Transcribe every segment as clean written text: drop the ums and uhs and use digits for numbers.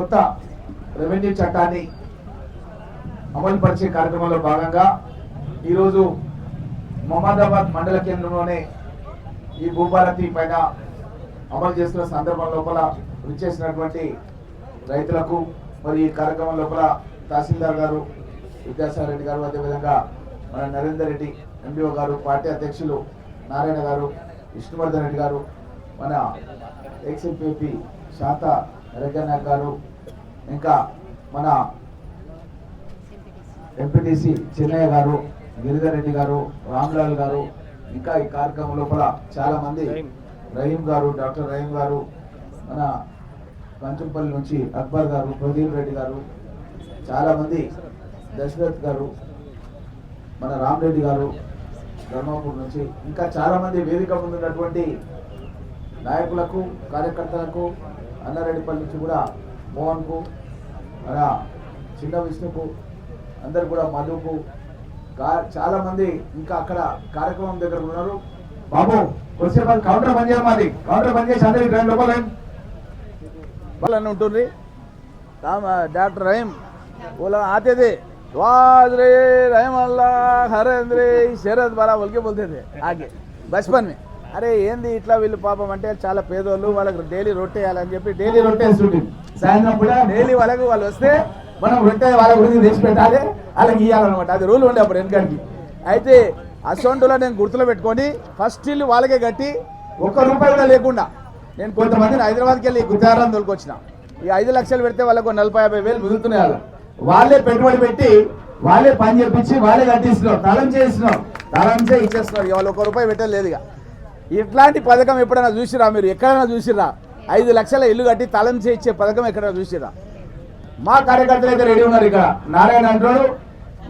కొత్త రెవెన్యూ చట్టాన్ని అమలు పరిచే కార్యక్రమంలో భాగంగా ఈరోజు మహమ్మదాబాద్ మండల కేంద్రంలోనే ఈ భూభారతి పైన అమలు చేస్తున్న సందర్భం లోపల విచ్చేసినటువంటి రైతులకు మరి ఈ కార్యక్రమం లోపల తహసీల్దార్ గారు విద్యాసాగర్ రెడ్డి గారు, అదేవిధంగా మన నరేందర్ రెడ్డి ఎండిఓ గారు, పార్టీ అధ్యక్షులు నారాయణ గారు, విష్ణువర్ధన్ రెడ్డి గారు, మన ఎక్స్ఎంపీ శాంత రెడ్డి గారు, ఇంకా మన ఎంపీటీసీ చెన్నయ్య గారు, గిరిధర్ రెడ్డి గారు, రామ్లాల్ గారు, ఇంకా ఈ కార్యక్రమం లోపల చాలా మంది, రహీం గారు, డాక్టర్ రహీం గారు, మన కంచంపల్లి నుంచి అక్బర్ గారు, ప్రదీప్ రెడ్డి గారు, చాలా మంది, దశరథ్ గారు, మన రామరెడ్డి గారు ధర్మాపూర్ నుంచి, ఇంకా చాలా మంది వేదిక ముందున్నటువంటి నాయకులకు, కార్యకర్తలకు, అన్నారెడ్డిపల్లి నుంచి కూడా మోహన్కు, మన చిన్న విష్ణుకు, అందరు కూడా మధుకు, చాలా మంది ఇంకా అక్కడ కార్యక్రమం దగ్గర ఉన్నారు. బాబు వచ్చేపు కౌంటర్ బంద్ చేయాలి, మాది కౌంటర్ బంద్ చేసి అందరికి రెండు లోపల ఉంటుంది. डॉक्टर रहीम बोला आते थे वाज रे रहीम अल्लाह हरेंद्रे शरद बाला बोल के बोलते थे आगे बचपन में. అరే ఏంది ఇట్లా వీళ్ళు పాపం అంటే చాలా పేదోళ్ళు, వాళ్ళకి డైలీ రొట్టె వేయాలని చెప్పి డైలీ రొట్టె వేస్తుంటుంది. సాయంత్రం కూడా డైలీ వాళ్ళకి వాళ్ళు వస్తే మనం రొట్టె వాళ్ళ గురించి తెచ్చి పెట్టాలి, వాళ్ళకి ఇవ్వాలన్నమాట. అది రూల్ ఉండే అప్పుడు వెనకడికి. అయితే అసొంటులో నేను గుర్తులో పెట్టుకొని ఫస్ట్ ఇల్లు వాళ్ళకే కట్టి ₹1 కూడా లేకుండా నేను కొంతమందిని హైదరాబాద్కి వెళ్ళి గుజరాత్ తోలుకొచ్చిన. ఈ 5 లక్షలు పెడితే వాళ్ళకు 40-50 వేలు మిగులుతున్నాయి. వాళ్ళు వాళ్ళే పెట్టుబడి పెట్టి వాళ్ళే పని చేపించి వాళ్ళే కట్టిస్తున్నారు, తలం చేస్తున్నారు, తలం చే ఇచ్చేస్తున్నారు. వాళ్ళు ₹1 పెట్టలేదు. ఇక ఇట్లాంటి పథకం ఎప్పుడైనా చూసిరా మీరు? ఎక్కడైనా చూసిరా? 5 లక్షల ఇల్లు కట్టి తలం చేయించే పథకం ఎక్కడైనా చూసిరా? మా కార్యకర్తలు అయితే రెడీ ఉన్నారు. ఇక్కడ నారాయణ అంటాడు,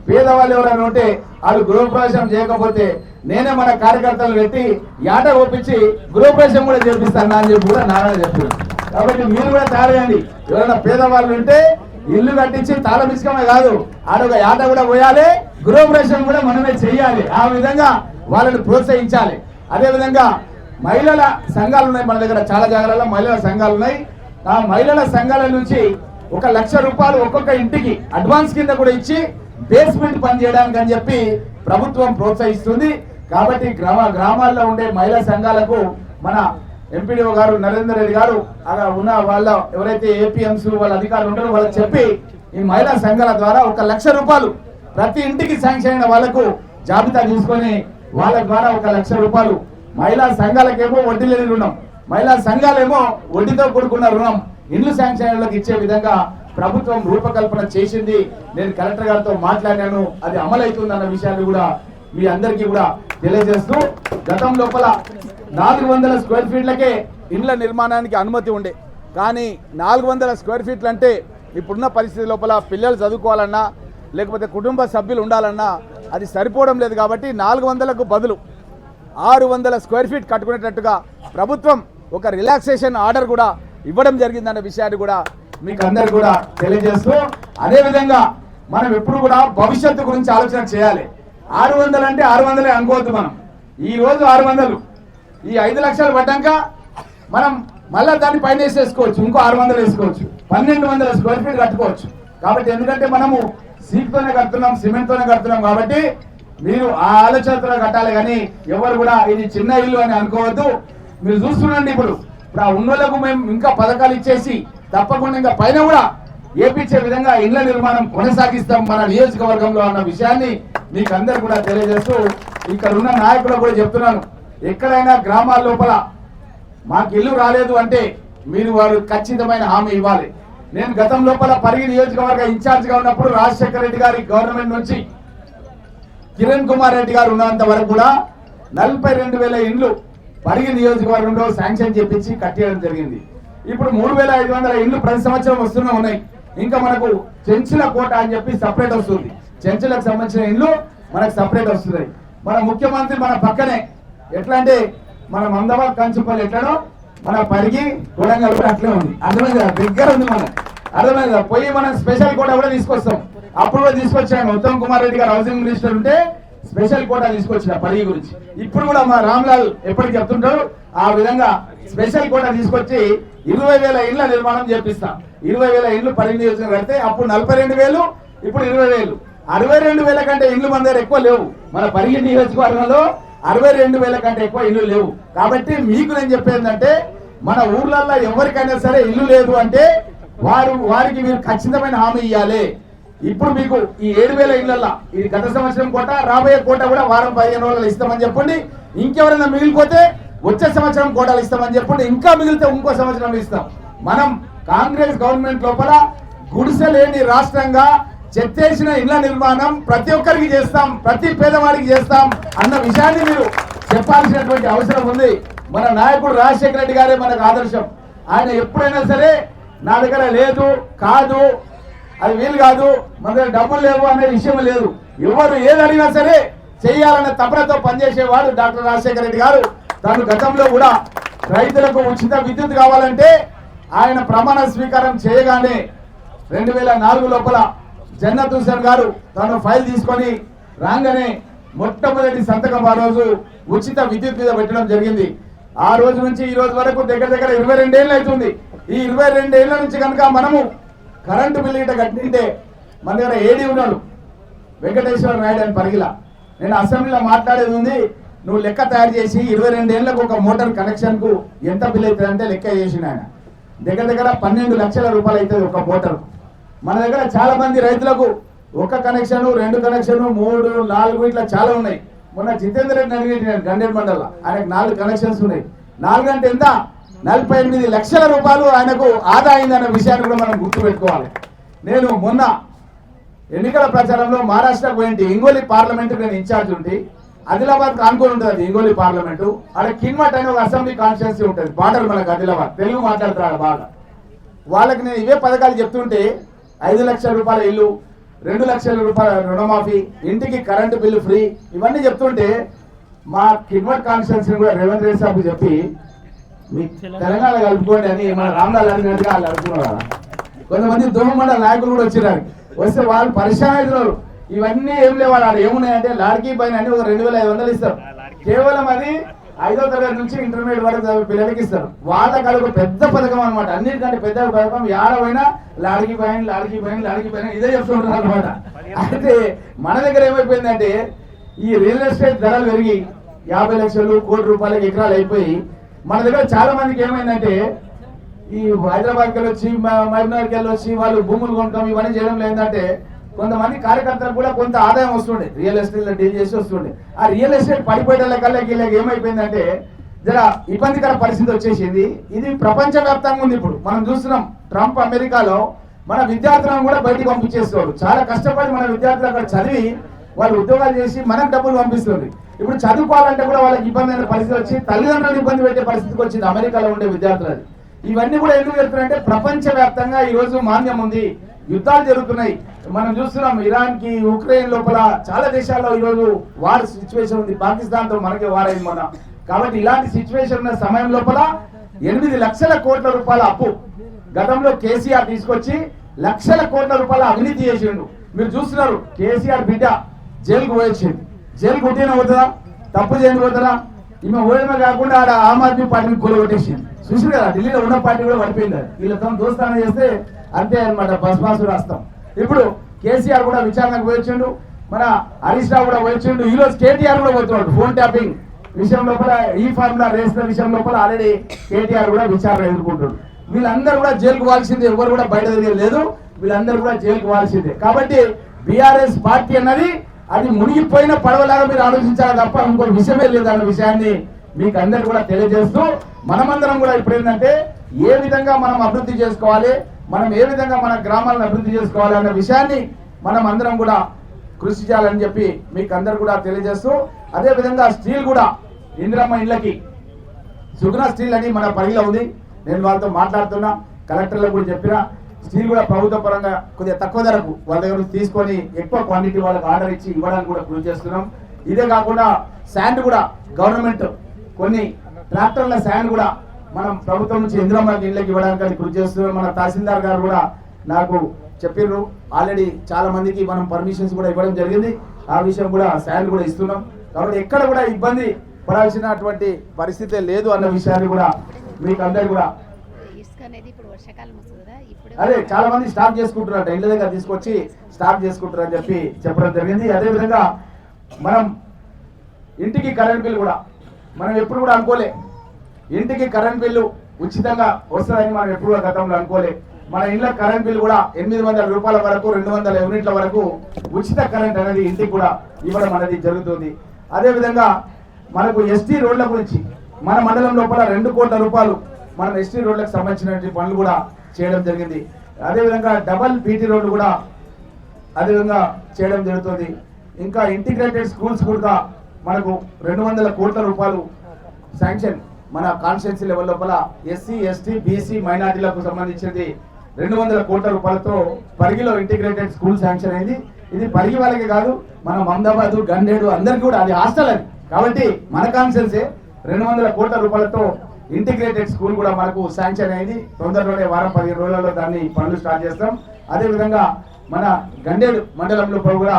పేదవాళ్ళు ఎవరైనా ఉంటే వాళ్ళు గృహప్రవేశం చేయకపోతే నేనే మన కార్యకర్తలు పెట్టి యాట ఒప్పించి గృహప్రవేశం కూడా చేపిస్తాను అని చెప్పి కూడా నారాయణ చెప్తున్నాడు. కాబట్టి మీరు కూడా తయారయ్యండి. ఎవరైనా పేదవాళ్ళు ఉంటే ఇల్లు కట్టించి తాళం ఇసుకోవడమే కాదు, ఆడొక యాట కూడా పోయాలి, గృహప్రవేశం కూడా మనమే చెయ్యాలి. ఆ విధంగా వాళ్ళని ప్రోత్సహించాలి. అదేవిధంగా మహిళల సంఘాలు ఉన్నాయి మన దగ్గర, చాలా జాగాలలో మహిళల సంఘాలు ఉన్నాయి. ఆ మహిళల సంఘాల నుంచి ₹1,00,000 ఒక్కొక్క ఇంటికి అడ్వాన్స్ కింద కూడా ఇచ్చి బేస్మెంట్ పని చేయడానికి అని చెప్పి ప్రభుత్వం ప్రోత్సహిస్తుంది. కాబట్టి గ్రామాల్లో ఉండే మహిళా సంఘాలకు మన ఎంపీడీఓ గారు నరేందర్ రెడ్డి గారు అలా ఉన్న వాళ్ళ ఎవరైతే ఏపీఎంస్ వాళ్ళ అధికారులు ఉంటారో వాళ్ళకి చెప్పి ఈ మహిళా సంఘాల ద్వారా ₹1,00,000 ప్రతి ఇంటికి శాంక్షన్ అయిన వాళ్లకు జాబితా తీసుకొని వాళ్ళ ద్వారా ₹1,00,000 మహిళా సంఘాలకేమో వడ్డీ లేని రుణం, మహిళా సంఘాలేమో వడ్డీతో కూడుకున్న రుణం ఇండ్లు శాంక్షన్ అయిన వాళ్ళకి ఇచ్చే విధంగా ప్రభుత్వం రూపకల్పన చేసింది. నేను కలెక్టర్ గారితో మాట్లాడాను, అది అమలవుతుంది అన్న విషయాన్ని కూడా మీ అందరికీ కూడా తెలియజేస్తూ, గతం లోపల 400 స్క్వేర్ ఫీట్లకే ఇండ్ల నిర్మాణానికి అనుమతి ఉండే. కానీ 400 స్క్వేర్ ఫీట్లు అంటే ఇప్పుడున్న పరిస్థితి లోపల పిల్లలు చదువుకోవాలన్నా లేకపోతే కుటుంబ సభ్యులు ఉండాలన్నా అది సరిపోవడం లేదు. కాబట్టి 400కు బదులు 600 స్క్వేర్ ఫీట్ కట్టుకునేటట్టుగా ప్రభుత్వం ఒక రిలాక్సేషన్ ఆర్డర్ కూడా ఇవ్వడం జరిగిందన్న విషయాన్ని కూడా మీకు అందరు కూడా తెలియజేస్తూ, అదేవిధంగా మనం ఎప్పుడు కూడా భవిష్యత్తు గురించి ఆలోచన చేయాలి. 600 అంటే 600 అనుకోవద్దు. మనం ఈ రోజు 600, ఈ 5 లక్షలు పడ్డాక మనం మళ్ళీ దాన్ని పైన వేసేసుకోవచ్చు, ఇంకో 600 వేసుకోవచ్చు, 1200 స్క్వేర్ ఫీట్ కట్టుకోవచ్చు. కాబట్టి ఎందుకంటే మనము సీట్తోనే కడుతున్నాం, సిమెంట్తోనే కడుతున్నాం. కాబట్టి మీరు ఆ ఆలోచనతో కట్టాలి, కానీ ఎవరు కూడా ఇది చిన్న ఇల్లు అని అనుకోవద్దు. మీరు చూస్తుండండి, ఇప్పుడు ఆ ఉన్నోళ్లకు మేము ఇంకా పథకాలు ఇచ్చేసి తప్పకుండా ఇంకా పైన కూడా ఏపించే విధంగా ఇళ్ల నిర్మాణం కొనసాగిస్తాం మన నియోజకవర్గంలో అన్న విషయాన్ని మీకు అందరు కూడా తెలియజేస్తూ, ఇక్కడ ఉన్న నాయకులకు కూడా చెప్తున్నాను, ఎక్కడైనా గ్రామాల లోపల మాకు ఇల్లు రాలేదు అంటే మీరు వారు ఖచ్చితమైన హామీ ఇవ్వాలి. నేను గతం లోపల పరిగి నియోజకవర్గ ఇన్ఛార్జ్ గా ఉన్నప్పుడు రాజశేఖర రెడ్డి గారి గవర్నమెంట్ నుంచి కిరణ్ కుమార్ రెడ్డి గారు ఉన్నంత వరకు కూడా 42,000 ఇండ్లు పరిగి నియోజకవర్గంలో శాంక్షన్ చేపించి కట్టేయడం జరిగింది. ఇప్పుడు 3,500 ఇండ్లు ప్రతి సంవత్సరం వస్తూనే ఉన్నాయి. ఇంకా మనకు చెంచుల కోట అని చెప్పి సపరేట్ వస్తుంది, చెంచులకు సంబంధించిన ఇండ్లు మనకు సపరేట్ వస్తున్నాయి. మన ముఖ్యమంత్రి మన పక్కనే, ఎట్లా అంటే మన మందవాళ్ళ కంచుపల్లి ఎట్లనో మన పరిగి కొడంగల్ కూడా అట్లే ఉంది. అర్థమైంది కదా, దగ్గర ఉంది. మనం అర్థమైంది కదా, పోయి మనం స్పెషల్ కోట కూడా తీసుకొస్తాం. అప్పుడు కూడా తీసుకొచ్చాను. ఉత్తమ్ కుమార్ రెడ్డి గారు హౌసింగ్ మినిస్టర్ ఉంటే స్పెషల్ కోటా తీసుకొచ్చిన పరిగి గురించి. ఇప్పుడు కూడా మా రామ్లాల్ ఎప్పటికి చెప్తుంటారు ఆ విధంగా స్పెషల్ కోటా తీసుకొచ్చి 20,000 ఇళ్ల నిర్మాణం చేపిస్తాం. 20,000 ఇళ్లు పరిగి నియోజకవర్గం కడితే అప్పుడు 42,000, ఇప్పుడు 20,000. 62,000 కంటే ఇళ్లు మన దగ్గర ఎక్కువ లేవు. మన పరిగి నియోజకవర్గంలో 62,000 కంటే ఎక్కువ ఇల్లు లేవు. కాబట్టి మీకు నేను చెప్పేది ఏంటంటే మన ఊర్లలో ఎవరికైనా సరే ఇల్లు లేదు అంటే వారికి మీరు ఖచ్చితమైన హామీ ఇవ్వాలి. ఇప్పుడు మీకు ఈ 7,000 ఇళ్లలో ఇది గత సంవత్సరం కోట, రాబోయే కోట కూడా వారం 15 రోజులు ఇస్తామని చెప్పండి. ఇంకెవరైనా మిగిలిపోతే వచ్చే సంవత్సరం కోటాలు ఇస్తామని చెప్పండి. ఇంకా మిగిలితే ఇంకో సంవత్సరం ఇస్తాం. మనం కాంగ్రెస్ గవర్నమెంట్ లోపల గుడిసె లేని రాష్ట్రంగా చెత్తేసిన ఇళ్ల నిర్మాణం ప్రతి ఒక్కరికి చేస్తాం, ప్రతి పేదవాడికి చేస్తాం అన్న విషయాన్ని మీరు చెప్పాల్సినటువంటి అవసరం ఉంది. మన నాయకుడు రాజశేఖర రెడ్డి గారే మనకు ఆదర్శం. ఆయన ఎప్పుడైనా సరే నా దగ్గర లేదు, కాదు, అది వీలు కాదు, మన దగ్గర డబ్బులు లేవు అనే విషయం లేదు. ఎవరు ఏది అడిగినా సరే చేయాలనే తపనతో పనిచేసేవాడు డాక్టర్ రాజశేఖర రెడ్డి గారు. తాను గతంలో కూడా రైతులకు ఉచిత విద్యుత్ కావాలంటే ఆయన ప్రమాణ స్వీకారం చేయగానే 2004 లోపల జన్నత్ హుస్సేన్ గారు తను ఫైల్ తీసుకొని రాగానే మొట్టమొదటి సంతకం ఆ రోజు ఉచిత విద్యుత్ మీద పెట్టడం జరిగింది. ఆ రోజు నుంచి ఈ రోజు వరకు దగ్గర 22 ఏళ్ళు అవుతుంది. ఈ 22 ఏళ్ల నుంచి కనుక మనము కరెంటు బిల్లు ఇట కట్టింటే మన దగ్గర ఏడీ ఉన్నాడు వెంకటేశ్వర నాయుడు అని పరిగిలా. నేను అసెంబ్లీలో మాట్లాడేది ఉంది. నువ్వు లెక్క తయారు చేసి 22 ఏళ్లకు ఒక మోటార్ కనెక్షన్ కు ఎంత బిల్ అవుతుంది అంటే లెక్క చేసిన ఆయన దగ్గర 12 లక్షల రూపాయలు అవుతుంది ఒక మోటార్. మన దగ్గర చాలా మంది రైతులకు ఒక కనెక్షన్, 2 కనెక్షన్, 3, 4 ఇట్లా చాలా ఉన్నాయి. మొన్న జితేందర్ రెడ్డి అడిగి గండేరు మండల ఆయనకు 4 కనెక్షన్స్ ఉన్నాయి. 4 అంటే ఎంత? 48 లక్షల రూపాయలు ఆయనకు ఆదా అయిందన్న విషయాన్ని కూడా మనం గుర్తుపెట్టుకోవాలి. నేను మొన్న ఎన్నికల ప్రచారంలో మహారాష్ట్రకు పోయింటి. ఇంగోలి పార్లమెంట్ నేను ఇన్ఛార్జ్ ఉండి ఆదిలాబాద్ ఆనుకొని ఉంటుంది. అది ఇంగోలి పార్లమెంటు. అక్కడ కిన్మట్ అనే ఒక అసెంబ్లీ కాన్స్టిట్యున్సీ ఉంటుంది. బార్డర్ మనకు ఆదిలాబాద్, తెలుగు మాట్లాడుతున్నారు బాగా. వాళ్ళకి నేను ఇవే పథకాలు చెప్తుంటే 5 లక్షల రూపాయల ఇల్లు, 2 లక్షల రూపాయల రుణమాఫీ, ఇంటికి కరెంటు బిల్లు ఫ్రీ, ఇవన్నీ చెప్తుంటే మా కిన్మట్ కాన్స్టిట్యున్సీ కూడా రేవంత్ రెడ్డి సాబ్ చెప్పి మీ తెలంగాణ కలుపుకోండి అని మన రామ్లాల్ అడిగినట్టుగా వాళ్ళు అడుగుతున్నారు. కొంతమంది దోమమండల నాయకులు కూడా వచ్చినారు. వస్తే వాళ్ళు పరిశాన్ అవుతున్నారు. ఇవన్నీ ఏం లేవాడు ఆడ ఏమున్నాయంటే లాడ్కీ పైన అని ఒక 2,500 ఇస్తారు. కేవలం అది 5వ తరగతి నుంచి ఇంటర్మీడియట్ వరకు పిల్లలకి ఇస్తారు. వాళ్ళకి అది ఒక పెద్ద పథకం అనమాట. అన్నిటికంటే పెద్ద పథకం. ఏడవైనా లాడ్కీ పైన ఇదే చెప్తుంటారు అనమాట. అయితే మన దగ్గర ఏమైపోయిందంటే ఈ రియల్ ఎస్టేట్ ధరలు పెరిగి 50 లక్షలు, 1 కోటి రూపాయలకి ఎకరాలు అయిపోయి మన దగ్గర చాలా మందికి ఏమైందంటే ఈ హైదరాబాద్కి వెళ్ళి వచ్చి, మహబూబ్నగర్కి వెళ్ళి వచ్చి వాళ్ళు భూములు కొనడం ఇవన్నీ చేయడం లేదంటే కొంతమంది కార్యకర్తలకు కూడా కొంత ఆదాయం వస్తుండే, రియల్ ఎస్టేట్ డీల్ చేసి వస్తుండే. ఆ రియల్ ఎస్టేట్ పడిపోయేటల్ల కల్లా ఏమైపోయిందంటే జర ఇబ్బందికర పరిస్థితి వచ్చేసింది. ఇది ప్రపంచవ్యాప్తంగా ఉంది. ఇప్పుడు మనం చూస్తున్నాం ట్రంప్ అమెరికాలో మన విద్యార్థులను కూడా బయటికి పంపించేస్తారు. చాలా కష్టపడి మన విద్యార్థులు అక్కడ చదివి వాళ్ళు ఉద్యోగాలు చేసి మనకు డబ్బులు పంపిస్తుంది. ఇప్పుడు చదువుకోవాలంటే కూడా వాళ్ళకి ఇబ్బంది అయిన పరిస్థితి వచ్చి తల్లిదండ్రులను ఇబ్బంది పెట్టే పరిస్థితికి వచ్చింది అమెరికాలో ఉండే విద్యార్థులు. ఇవన్నీ కూడా ఎందుకు జరుగుతున్నాయంటే ప్రపంచవ్యాప్తంగా ఈ రోజు మాంద్యం ఉంది, యుద్ధాలు జరుగుతున్నాయి. మనం చూస్తున్నాం ఇరాన్ కి, ఉక్రెయిన్ లోపల చాలా దేశాల్లో ఈ రోజు వార్ సిచ్యువేషన్ ఉంది. పాకిస్తాన్ తో మనకే వార్ అయింది మొన్న. కాబట్టి ఇలాంటి సిచ్యువేషన్ ఉన్న సమయం లోపల 8 లక్షల కోట్ల రూపాయల అప్పు గతంలో కేసీఆర్ తీసుకొచ్చి లక్షల కోట్ల రూపాయల అవినీతి చేసిండు. మీరు చూస్తున్నారు కేసీఆర్ బిడ్డ జైలుకు పోయింది. జైలు కొట్టిన పోతుందా? తప్పు చేయని పోతుందా? ఈమె ఓడమే కాకుండా ఆడ ఆమ్ ఆద్మీ పార్టీని కూలగొట్టేసింది. చూసి కదా ఢిల్లీలో ఉన్న పార్టీ కూడా పడిపోయింది. వీళ్ళతో దోస్తానం చేస్తే అంతే అనమాట, బస్మాసు రాస్తాం. ఇప్పుడు కేసీఆర్ కూడా విచారణకు పోయించిండు, మన హరీష్ రావు కూడా పోయించిండు. ఈ రోజు కేటీఆర్ కూడా పోతున్నాడు. ఫోన్ ట్యాపింగ్ విషయం లోపల, ఈ ఫార్ములా రేసిన విషయం లోపల ఆల్రెడీ కేటీఆర్ కూడా విచారణ ఎదుర్కొంటాడు. వీళ్ళందరూ కూడా జైలుకు పోవాల్సిందే, ఎవరు కూడా బయట తిరిగేది లేదు. వీళ్ళందరూ కూడా జైలుకు పోవాల్సిందే. కాబట్టి బీఆర్ఎస్ పార్టీ అన్నది అది మునిగిపోయిన పడవలాగా మీరు ఆలోచించాలి తప్ప ఇంకో విషయమే లేదన్న విషయాన్ని మీకు అందరు కూడా తెలియజేస్తూ మనమందరం కూడా ఇప్పుడు ఏంటంటే ఏ విధంగా మనం అభివృద్ధి చేసుకోవాలి, మనం ఏ విధంగా మన గ్రామాలను అభివృద్ధి చేసుకోవాలి అన్న విషయాన్ని మనం అందరం కూడా కృషి చేయాలని చెప్పి మీకు అందరు కూడా తెలియజేస్తూ, అదే విధంగా స్టీల్ కూడా ఇందిరమ్మ ఇళ్ళకి సుగుణ స్టీల్ అని మన పరిధిలో ఉంది. నేను వాళ్ళతో మాట్లాడుతున్నా, కలెక్టర్లకు కూడా చెప్పినా స్టీల్ కూడా ప్రభుత్వ పరంగా కొద్దిగా తక్కువ ధరకు వాళ్ళ దగ్గర తీసుకొని ఎక్కువ క్వాంటిటీ వాళ్ళకి ఆర్డర్ ఇచ్చి ఇవ్వడానికి కూడా కృషి చేస్తున్నాం. ఇదే కాకుండా శాండ్ కూడా గవర్నమెంట్ కొన్ని ట్రాక్టర్ల శాండ్ కూడా మనం ప్రభుత్వం నుంచి ఇందిరమ్మ ఇళ్ళకి ఇవ్వడానికి కృషి చేస్తున్నాం. మన తహసీల్దార్ గారు కూడా నాకు చెప్పిర్రు, ఆల్రెడీ చాలా మందికి మనం పర్మిషన్స్ కూడా ఇవ్వడం జరిగింది. ఆ విషయం కూడా శాండ్ కూడా ఇస్తున్నాం. కాబట్టి ఎక్కడ కూడా ఇబ్బంది పడాల్సినటువంటి పరిస్థితే లేదు అన్న విషయాన్ని కూడా మీకు అందరు కూడా ఇసుక అనేది ఇప్పుడు వర్షాకాలం వస్తుంది కదా, ఇప్పుడు అదే చాలా మంది స్టాక్ చేసుకుంటున్నారు, ఇళ్ళ దగ్గర తీసుకొచ్చి స్టాక్ చేసుకుంటారు అని చెప్పి చెప్పడం జరిగింది. అదేవిధంగా మనం ఇంటికి కరెంట్ బిల్ కూడా మనం ఎప్పుడు కూడా అనుకోలే, ఇంటికి కరెంట్ బిల్లు ఉచితంగా వస్తుందని మనం ఎప్పుడు కూడా గతంలో అనుకోలే. మన ఇళ్ళ కరెంట్ బిల్ కూడా 800 రూపాయల వరకు 200 యూనిట్ల వరకు ఉచిత కరెంట్ అనేది ఇంటికి కూడా ఇవ్వడం అనేది జరుగుతుంది. అదేవిధంగా మనకు ఎస్టీ రోడ్ల గురించి మన మండలం లోపల 2 కోట్ల రూపాయలు మనం ఎస్టీ రోడ్లకు సంబంధించినటువంటి పనులు కూడా చేయడం జరిగింది. అదేవిధంగా డబల్ బీటీ రోడ్డు కూడా అదేవిధంగా చేయడం జరుగుతుంది. ఇంకా ఇంటిగ్రేటెడ్ స్కూల్స్ కూడా మనకు 200 కోట్ల రూపాయలు శాంక్షన్ మన కాన్స్టిట్యున్సీ లెవెల్ లోపల ఎస్సీ ఎస్టీ బీసీ మైనార్టీలకు సంబంధించింది 200 కోట్ల రూపాయలతో పరిగిలో ఇంటిగ్రేటెడ్ స్కూల్ శాంక్షన్ అయింది. ఇది పరిగి వాళ్ళకి కాదు, మన మహమ్మదాబాద్ గండేడు అందరికీ కూడా, అది హాస్టల్ అది. కాబట్టి మన కాన్స్టిట్యున్సీ 200 కోట్ల రూపాయలతో ఇంటిగ్రేటెడ్ స్కూల్ కూడా మనకు శాంక్షన్ అయింది. తొందరలోనే వారం 15 రోజులలో దాన్ని పనులు స్టార్ట్ చేస్తాం. అదేవిధంగా మన గండేడు మండలం లోపల కూడా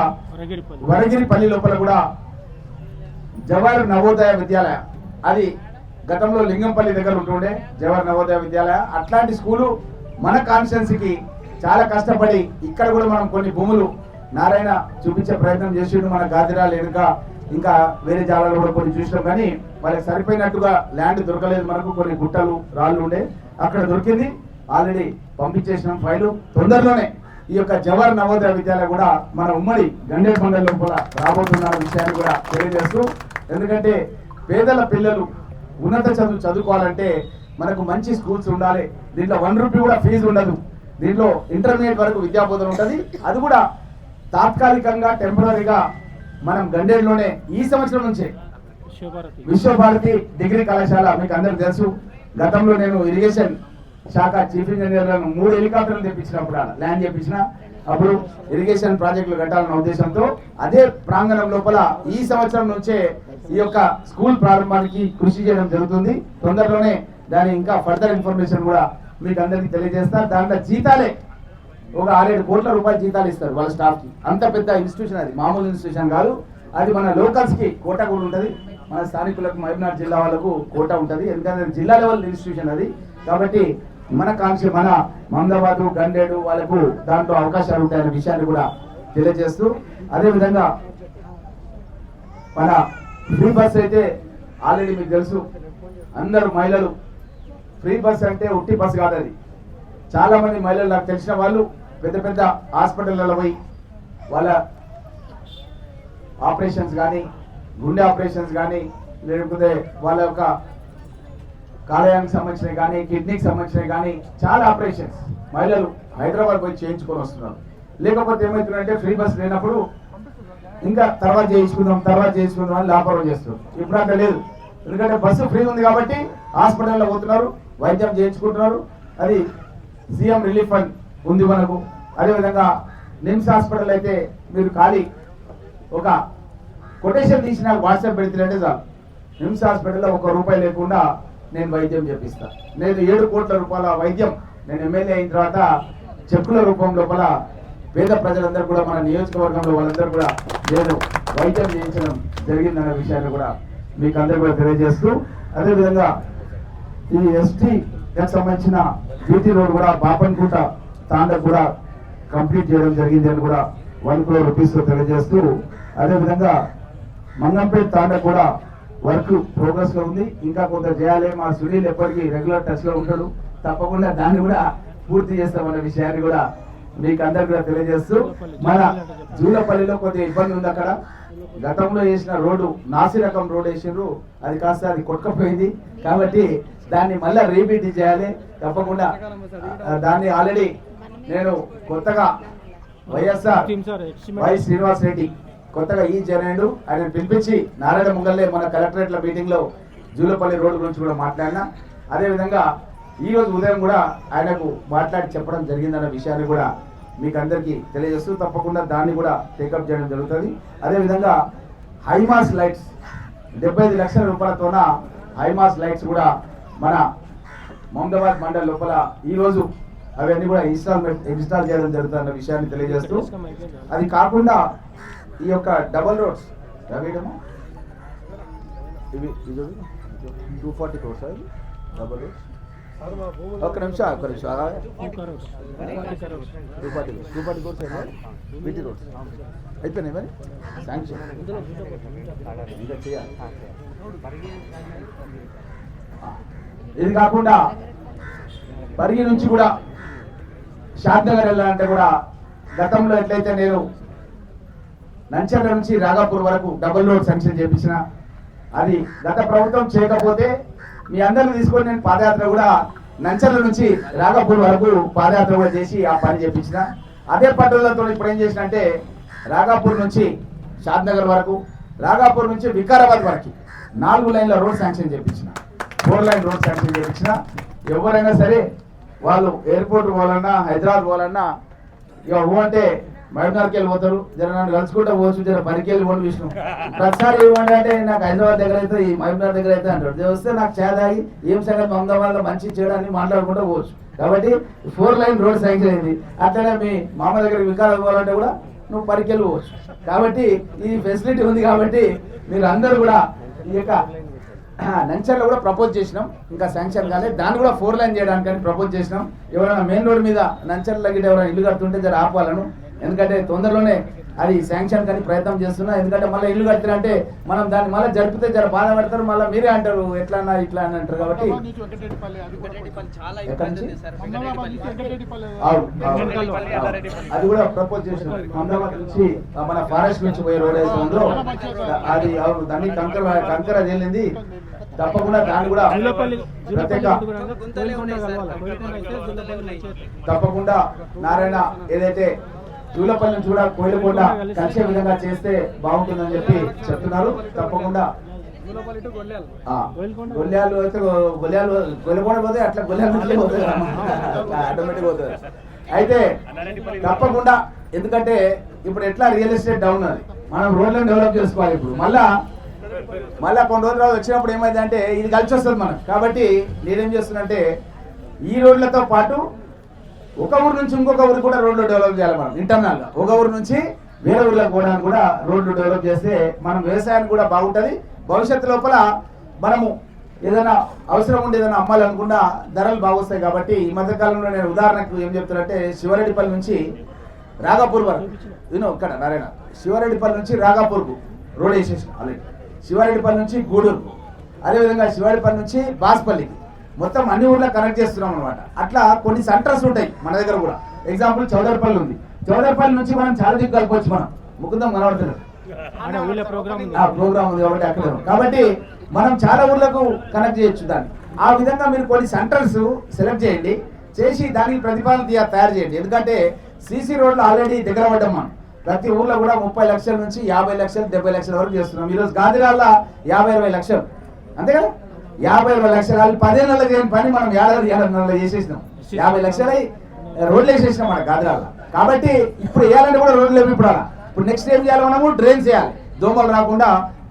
వరగిరిపల్లి లోపల కూడా జవహర్ నవోదయ విద్యాలయ, అది గతంలో లింగంపల్లి దగ్గర ఉంటుండే జవహర్ నవోదయ విద్యాలయ, అట్లాంటి స్కూలు మన కాన్స్టిట్యున్సీకి చాలా కష్టపడి ఇక్కడ కూడా మనం కొన్ని భూములు నారాయణ చూపించే ప్రయత్నం చేసిండు. మన గాదిరాలు వెనుక ఇంకా వేరే జాగాలో కూడా కొన్ని చూసినాం, కానీ వాళ్ళకి సరిపోయినట్టుగా ల్యాండ్ దొరకలేదు. మనకు కొన్ని గుట్టలు రాళ్ళు ఉండే, అక్కడ దొరికింది, ఆల్రెడీ పంపించేసినాం ఫైలు. తొందరలోనే ఈ యొక్క జవహర్ నవోదయ విద్యాలయ కూడా మన ఉమ్మడి గండేడు మండలం కూడా రాబోతున్న విషయాన్ని కూడా తెలియజేస్తూ, ఎందుకంటే పేదల పిల్లలు ఉన్నత చదువుకోవాలంటే మనకు మంచి స్కూల్స్ ఉండాలి. దీంట్లో 1 రూపీ కూడా ఫీజు ఉండదు. దీంట్లో ఇంటర్మీడియట్ వరకు విద్యాబోధన ఉంటుంది. అది కూడా తాత్కాలికంగా టెంపరీగా మనం గండేడులోనే ఈ సంవత్సరం నుంచే విశ్వభారతి డిగ్రీ కళాశాల మీకు అందరికి తెలుసు. గతంలో నేను ఇరిగేషన్ శాఖ చీఫ్ ఇంజనీర్లను 3 హెలికాప్టర్లు తెప్పించినప్పుడు ల్యాండ్ చేపించిన, అప్పుడు ఇరిగేషన్ ప్రాజెక్టులు కట్టాలన్న ఉద్దేశంతో అదే ప్రాంగణం లోపల ఈ సంవత్సరం నుంచే ఈ యొక్క స్కూల్ ప్రారంభానికి కృషి చేయడం జరుగుతుంది. తొందరలోనే దాని ఇంకా ఫర్దర్ ఇన్ఫర్మేషన్ కూడా మీకు అందరికీ తెలియజేస్తారు. దాంట్లో జీతాలే ఒక 6-7 కోట్ల రూపాయలు జీతాలు ఇస్తారు వాళ్ళ స్టాఫ్ కి. అంత పెద్ద ఇన్స్టిట్యూషన్, అది మామూలు ఇన్స్టిట్యూషన్ కాదు. అది మన లోకల్స్ కి కోట కూడా ఉంటుంది, మన స్థానికులకు మహబూబ్నగర్ జిల్లా వాళ్ళకు కోట ఉంటుంది, ఎందుకంటే జిల్లా లెవెల్ ఇన్స్టిట్యూషన్ అది. కాబట్టి మన మన మహమ్మదాబాద్ గండేడు వాళ్ళకు దాంట్లో అవకాశాలు ఉంటాయనే విషయాన్ని కూడా తెలియజేస్తూ, అదేవిధంగా మన ఫ్రీ బస్ అయితే ఆల్రెడీ మీకు తెలుసు, అందరూ మహిళలు ఫ్రీ బస్ అంటే ఉట్టి బస్ కాదు అది. చాలా మంది మహిళలు నాకు తెలిసిన వాళ్ళు పెద్ద పెద్ద హాస్పిటల్లో పోయి వాళ్ళ ఆపరేషన్స్ కానీ, గుండె ఆపరేషన్స్ కానీ, లేకపోతే వాళ్ళ యొక్క కాలేయానికి సంబంధించినవి కానీ, కిడ్నీకి సంబంధించినవి కానీ, చాలా ఆపరేషన్స్ మహిళలు హైదరాబాద్ పోయి చేయించుకొని వస్తున్నారు. లేకపోతే ఏమవుతుందంటే ఫ్రీ బస్ లేనప్పుడు ఇంకా తర్వాత చేయించుకుందాం అని లాపరం చేస్తున్నారు. ఇప్పుడు అక్కడ లేదు, ఎందుకంటే బస్సు ఫ్రీ ఉంది కాబట్టి హాస్పిటల్లో పోతున్నారు, వైద్యం చేయించుకుంటున్నారు. అది సీఎం రిలీఫ్ ఫండ్ ఉంది మనకు. అదేవిధంగా నిమ్స్ హాస్పిటల్ అయితే మీరు ఖాళీ ఒక కొటేషన్ తీసి నాకు వాట్సాప్ పెడితే చాలు, నిమ్స్ హాస్పిటల్లో 1 రూపాయి లేకుండా నేను వైద్యం చేపిస్తాను. నేను 7 కోట్ల రూపాయల వైద్యం నేను ఎమ్మెల్యే అయిన తర్వాత చెక్కుల రూపం లోపల పేద ప్రజలందరూ కూడా మన నియోజకవర్గంలో వాళ్ళందరూ కూడా నేను వైద్యం చేయించడం జరిగిందన్న విషయాన్ని కూడా మీకు అందరూ కూడా తెలియజేస్తూ, అదేవిధంగా ఈ ఎస్టీకి సంబంధించిన బీటీ రోడ్ కూడా బాపన్కుంట తాండ కూడా కంప్లీట్ చేయడం జరిగింది అని కూడా 1 crore rupees తెలియజేస్తూ, అదేవిధంగా మంగంపేట్ తాండ కూడా వర్క్ ప్రోగ్రెస్ లో ఉంది, ఇంకా కొంత చేయాలి. మా సునీల్ ఎప్పటికీ రెగ్యులర్ టచ్ లో ఉంటాడు, తప్పకుండా దాన్ని కూడా పూర్తి చేస్తామన్న విషయాన్ని కూడా మీకు అందరు కూడా తెలియజేస్తూ, మన జూలపల్లిలో కొద్దిగా ఇబ్బంది ఉంది. అక్కడ గతంలో వేసిన రోడ్డు నాసి రకం రోడ్ వేసిండ్రు, అది కాస్త అది కొట్టుకపోయింది. కాబట్టి దాన్ని మళ్ళీ రీబిల్డ్ చేయాలి తప్పకుండా. దాన్ని ఆల్రెడీ నేను కొత్తగా వైఎస్ఆర్ వై శ్రీనివాస్ రెడ్డి కొత్తగా ఈ జనైండు ఆయన పిలిపించి నారాయణ ముంగల్లే మన కలెక్టరేట్ల మీటింగ్ లో జూలపల్లి రోడ్డు గురించి కూడా మాట్లాడినా. అదేవిధంగా ఈ రోజు ఉదయం కూడా ఆయనకు మాట్లాడి చెప్పడం జరిగిందన్న విషయాన్ని కూడా మీకు అందరికీ తెలియజేస్తూ, తప్పకుండా దాన్ని కూడా టేకప్ చేయడం జరుగుతుంది. అదేవిధంగా హైమాస్ లైట్స్ 75 లక్షల రూపాయలతోన హైమాస్ లైట్స్ కూడా మన మహమ్మదాబాద్ మండల్ లోపల ఈ రోజు అవన్నీ కూడా ఇన్స్టాల్ చేయడం జరుగుతుందన్న విషయాన్ని తెలియజేస్తూ, అది కాకుండా ఈ యొక్క డబల్ రోడ్స్ రవేయడము ఇవి ఇది 240 crores అవి డబల్ రోడ్స్. ఒక్క నిమిషం 240 crores బీటీ రోడ్స్ అయిపోయినాయి మరి శాంక్షన్ ఇంకా చేయాలి. ఇది కాకుండా పరిగి నుంచి కూడా షాద్నగర్ వెళ్ళాలంటే కూడా గతంలో ఎట్లయితే నేను నంచర్ల నుంచి రాఘాపూర్ వరకు డబుల్ రోడ్ శాంక్షన్ చేయించిన, అది గత ప్రభుత్వం చేయకపోతే మీ అందరిని తీసుకొని నేను పాదయాత్ర కూడా నంచర్ల నుంచి రాఘాపూర్ వరకు పాదయాత్ర కూడా చేసి ఆ పని చేయించిన. అదే పట్టుదలతో ఇప్పుడు ఏం చేసిన అంటే రాఘాపూర్ నుంచి షాద్నగర్ వరకు, రాఘాపూర్ నుంచి వికారాబాద్ వరకు 4 లైన్ల రోడ్ శాంక్షన్ చేయించిన, 4 లైన్ రోడ్ శాంక్షన్ చేయించిన. ఎవరైనా సరే వాళ్ళు ఎయిర్పోర్ట్ పోవాలన్నా హైదరాబాద్ పోవాలన్నా ఇక అంటే మహబూబ్నగర్కి వెళ్ళిపోతారు, జర నన్ను కలుసుకుంటా పోవచ్చు, జర పనికి వెళ్ళి పోండి విష్ణు. ప్రతిసారి ఏమంటే అంటే నాకు హైదరాబాద్ దగ్గర అయితే ఈ మహబూబ్నగర్ దగ్గర అయితే అంటాడు, వస్తే నాకు చేదాగి ఏం సంగతి అహ్మదాబాద్లో మంచి చేయడానికి మాట్లాడుకుంటూ పోవచ్చు. కాబట్టి 4 లైన్ రోడ్ శాంక్షన్ అయింది. అట్లనే మీ మామ దగ్గర వికారాబాద్ పోవాలంటే కూడా నువ్వు పనికి వెళ్ళిపోవచ్చు. కాబట్టి ఈ ఫెసిలిటీ ఉంది. కాబట్టి మీరు అందరూ కూడా ఈ యొక్క నంచర్లో కూడా ప్రపోజ్ చేసినాం, ఇంకా శాంక్షన్ కానీ దాన్ని కూడా 4 లైన్ చేయడానికి ప్రపోజ్ చేసినాం. ఎవరైనా మెయిన్ రోడ్ మీద నంచర్ల గిట్ట ఎవరైనా ఇల్లు కడుతుంటే జర ఆపాలను, ఎందుకంటే తొందరలోనే అది శాంక్షన్ కానీ ప్రయత్నం చేస్తున్నా. ఎందుకంటే మళ్ళీ ఇల్లు కట్టినంటే మనం దాన్ని మళ్ళీ జరిపితే జర బాధ పడతారు, మళ్ళీ మీరే అంటారు ఎట్లా అన్నా ఇట్లా అని అంటారు. కాబట్టి అది కూడా ప్రపోజ్ చేసినాం. అహ్మదాబాద్ నుంచి మన ఫారెస్ట్ నుంచి పోయే రోడ్ అయితే ఉందో అది దాన్ని కంకర తేలింది, తప్పకుండా దాన్ని కూడా తప్పకుండా నారాయణ ఏదైతే జూలపల్లి నుంచి కూడా కోయిలకొండ కలిసే విధంగా చేస్తే బాగుంటుందని చెప్పి చెప్తున్నారు. తప్పకుండా గొల్యాలు అయితే గొల్లకొండ పోతే అట్లా గొల్యాల నుంచి పోతుంది ఆటోమేటిక్ పోతుంది. అయితే తప్పకుండా, ఎందుకంటే ఇప్పుడు ఎట్లా రియల్ ఎస్టేట్ డౌన్ అది, మనం రోడ్లను డెవలప్ చేసుకోవాలి. ఇప్పుడు మళ్ళా కొన్ని రోజులు వచ్చినప్పుడు ఏమైంది అంటే ఇది కలిసి వస్తుంది మనకు. కాబట్టి నేనేం చేస్తున్నంటే ఈ రోడ్లతో పాటు ఒక ఊరు నుంచి ఇంకొక ఊరు కూడా రోడ్లు డెవలప్ చేయాలి. మనం ఇంటర్నల్ గా ఒక ఊరు నుంచి వేరే ఊర్లకు పోవడానికి కూడా రోడ్లు డెవలప్ చేస్తే మనం వ్యవసాయానికి కూడా బాగుంటది. భవిష్యత్తు లోపల మనము ఏదైనా అవసరం ఉండి ఏదైనా అమ్మాలనుకున్నా ధరలు బాగొస్తాయి. కాబట్టి ఈ మధ్యకాలంలో నేను ఉదాహరణకు ఏం చెప్తున్నంటే శివరెడ్డిపల్లి నుంచి రాఘాపూర్ వరకు ఇక్కడ నారాయణ శివరెడ్డిపల్లి నుంచి రాఘాపూర్కు రోడ్ వేసేసాం ఆల్రెడీ. శివారెడ్డిపల్లి నుంచి గూడూరుకు, అదేవిధంగా శివారెడ్డిపల్లి నుంచి బాస్పల్లికి, మొత్తం అన్ని ఊర్లకు కనెక్ట్ చేస్తున్నాం అనమాట. అట్లా కొన్ని సెంటర్స్ ఉంటాయి మన దగ్గర కూడా. ఎగ్జాంపుల్ చౌదరిపల్లి ఉంది, చౌదరిపల్లి నుంచి మనం చాలా దిక్కు కలుపుకోవచ్చు. మనం ముకుందం కనబడుతున్నాం ప్రోగ్రామ్ ఉంది కాబట్టి అక్కడ. కాబట్టి మనం చాలా ఊర్లకు కనెక్ట్ చేయొచ్చు దాన్ని. ఆ విధంగా మీరు కొన్ని సెంటర్స్ సెలెక్ట్ చేయండి, చేసి దానికి ప్రతిపాదన తయారు చేయండి. ఎందుకంటే సీసీ రోడ్లు ఆల్రెడీ దగ్గర పడ్డాం మనం. ప్రతి ఊర్లో కూడా 30 లక్షల నుంచి 50 లక్షలు 70 లక్షల వరకు చేస్తున్నాం. ఈరోజు గాదిరాల 50-20 లక్షలు, అంతే కదా, 50-20 లక్షలు. వాళ్ళు 10 నెలలు చేయని పని మనం 7 నెలలు చేసేసినాం. 50 లక్షలు రోడ్లు వేసేసినాం మన గాదిరాల. కాబట్టి ఇప్పుడు వేయాలంటే కూడా రోడ్లు లేవు. ఇప్పుడు నెక్స్ట్ ఏం చేయాలి, మనము డ్రైన్స్ వేయాలి, దోమలు రాకుండా